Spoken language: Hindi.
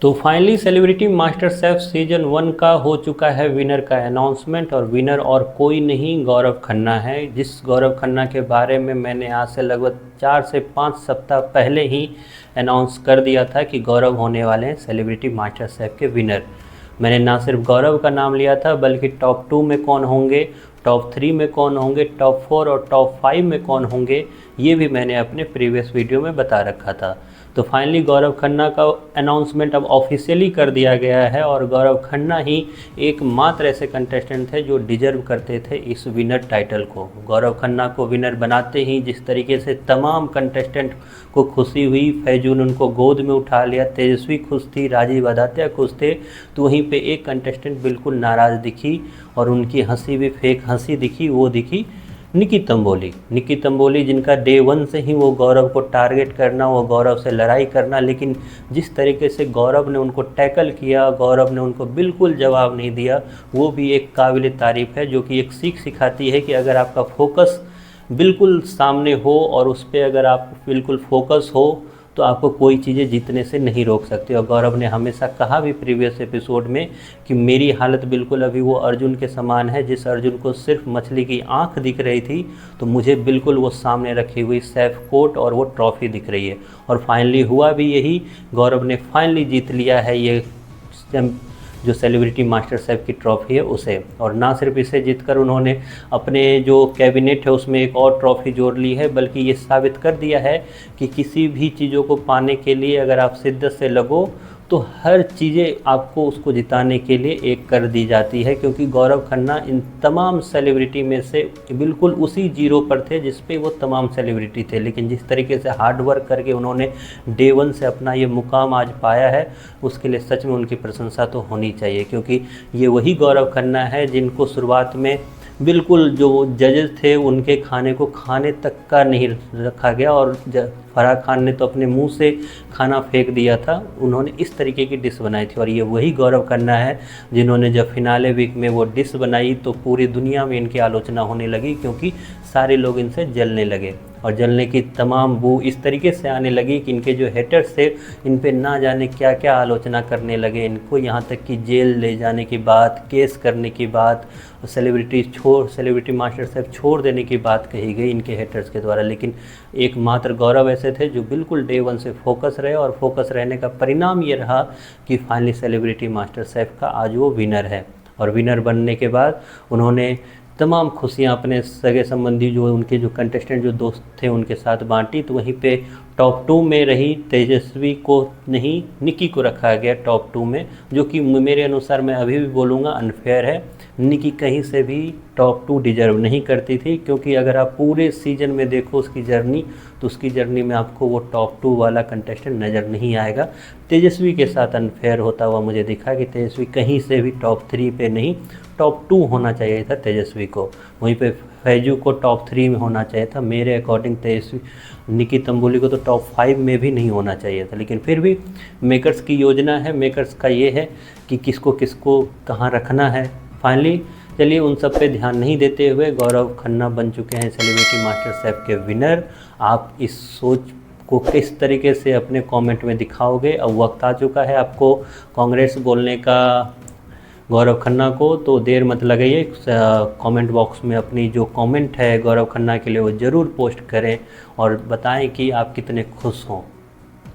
तो finally celebrity master chef season 1 का हो चुका है विनर का अनाउंसमेंट, और विनर और कोई नहीं गौरव खन्ना है। जिस गौरव खन्ना के बारे में मैंने आज से लगभग 4 से 5 सप्ताह पहले ही अनाउंस कर दिया था कि गौरव होने वाले हैं सेलिब्रिटी मास्टर शेफ के विनर। मैंने ना सिर्फ गौरव का नाम लिया था बल्कि टॉप 2 में कौन होंगे, टॉप 3 में कौन होंगे, टॉप 4 और टॉप 5 में कौन होंगे, ये भी मैंने अपने प्रीवियस वीडियो में बता रखा था। तो फाइनली गौरव खन्ना का अनाउंसमेंट अब ऑफिशियली कर दिया गया है, और गौरव खन्ना ही एकमात्र ऐसे कंटेस्टेंट थे जो डिजर्व करते थे इस विनर टाइटल को। गौरव खन्ना को विनर बनाते ही जिस तरीके से तमाम कंटेस्टेंट को खुशी हुई, फैजून उनको गोद में उठा लिया, तेजस्वी खुश थी, राजीव अदात्या खुश थे, तो वहीं पे एक कंटेस्टेंट बिल्कुल नाराज़ दिखी और उनकी हंसी भी फेक हंसी दिखी। वो दिखी निकी तंबोली। निकी तंबोली जिनका डे 1 से ही वो गौरव को टारगेट करना, वो गौरव से लड़ाई करना, लेकिन जिस तरीके से गौरव ने उनको टैकल किया, गौरव ने उनको बिल्कुल जवाब नहीं दिया, वो भी एक काबिल तारीफ़ है, जो कि एक सीख सिखाती है कि अगर आपका फोकस बिल्कुल सामने हो और उस पर अगर आप बिल्कुल फोकस हो तो आपको कोई चीज़ें जीतने से नहीं रोक सकती। और गौरव ने हमेशा कहा भी प्रीवियस एपिसोड में कि मेरी हालत बिल्कुल अभी वो अर्जुन के समान है, जिस अर्जुन को सिर्फ मछली की आंख दिख रही थी, तो मुझे बिल्कुल वो सामने रखी हुई सेफ कोट और वो ट्रॉफ़ी दिख रही है। और फाइनली हुआ भी यही, गौरव ने फाइनली जीत लिया है ये जो सेलिब्रिटी मास्टर शेफ की ट्रॉफ़ी है उसे। और ना सिर्फ इसे जीतकर उन्होंने अपने जो कैबिनेट है उसमें एक और ट्रॉफ़ी जोड़ ली है, बल्कि ये साबित कर दिया है कि किसी भी चीज़ों को पाने के लिए अगर आप शिद्दत से लगो तो हर चीज़ें आपको उसको जिताने के लिए एक कर दी जाती है। क्योंकि गौरव खन्ना इन तमाम सेलिब्रिटी में से बिल्कुल उसी जीरो पर थे जिस पे वो तमाम सेलिब्रिटी थे, लेकिन जिस तरीके से हार्ड वर्क करके उन्होंने डे 1 से अपना ये मुकाम आज पाया है, उसके लिए सच में उनकी प्रशंसा तो होनी चाहिए। क्योंकि ये वही गौरव खन्ना है जिनको शुरुआत में बिल्कुल जो जजेस थे उनके खाने को खाने तक का नहीं रखा गया, और फराह खान ने तो अपने मुंह से खाना फेंक दिया था। उन्होंने इस तरीके की डिश बनाई थी, और ये वही गौरव खन्ना है जिन्होंने जब फिनाले वीक में वो डिश बनाई तो पूरी दुनिया में इनकी आलोचना होने लगी, क्योंकि सारे लोग इनसे जलने लगे। और जलने की तमाम बू इस तरीके से आने लगी कि इनके जो हेटर्स थे इन पे ना जाने क्या क्या आलोचना करने लगे। इनको यहाँ तक कि जेल ले जाने की बात, केस करने की बात, सेलिब्रिटी मास्टर शेफ छोड़ देने की बात कही गई इनके हेटर्स के द्वारा। लेकिन एकमात्र गौरव ऐसे थे जो बिल्कुल डे 1 से फोकस रहे, और फोकस रहने का परिणाम ये रहा कि फाइनली सेलिब्रिटी मास्टर शेफ का आज वो विनर है। और विनर बनने के बाद उन्होंने तमाम खुशियाँ अपने सगे संबंधी जो उनके जो कंटेस्टेंट जो दोस्त थे उनके साथ बांटी। तो वहीं पे टॉप 2 में रही तेजस्वी को नहीं, निकी को रखा गया टॉप 2 में, जो कि मेरे अनुसार मैं अभी भी बोलूँगा अनफेयर है। निकी कहीं से भी टॉप 2 डिजर्व नहीं करती थी, क्योंकि अगर आप पूरे सीजन में देखो उसकी जर्नी, तो उसकी जर्नी में आपको वो टॉप 2 वाला कंटेस्टेंट नज़र नहीं आएगा। तेजस्वी के साथ अनफेयर होता हुआ मुझे दिखा कि तेजस्वी कहीं से भी टॉप 3 पे नहीं, टॉप 2 होना चाहिए था तेजस्वी को। वहीं पे फैजू को टॉप 3 में होना चाहिए था मेरे अकॉर्डिंग। तेजस्वी निकी तंबोली को तो टॉप 5 में भी नहीं होना चाहिए था। लेकिन फिर भी मेकर्स की योजना है, मेकर्स का ये है कि किसको किसको कहाँ रखना है। फाइनली चलिए उन सब पे ध्यान नहीं देते हुए गौरव खन्ना बन चुके हैं सेलिब्रिटी मास्टर शेफ के विनर। आप इस सोच को किस तरीके से अपने कमेंट में दिखाओगे? अब वक्त आ चुका है आपको कांग्रेस बोलने का गौरव खन्ना को, तो देर मत लगाइए। कमेंट बॉक्स में अपनी जो कमेंट है गौरव खन्ना के लिए वो ज़रूर पोस्ट करें और बताएं कि आप कितने खुश हों।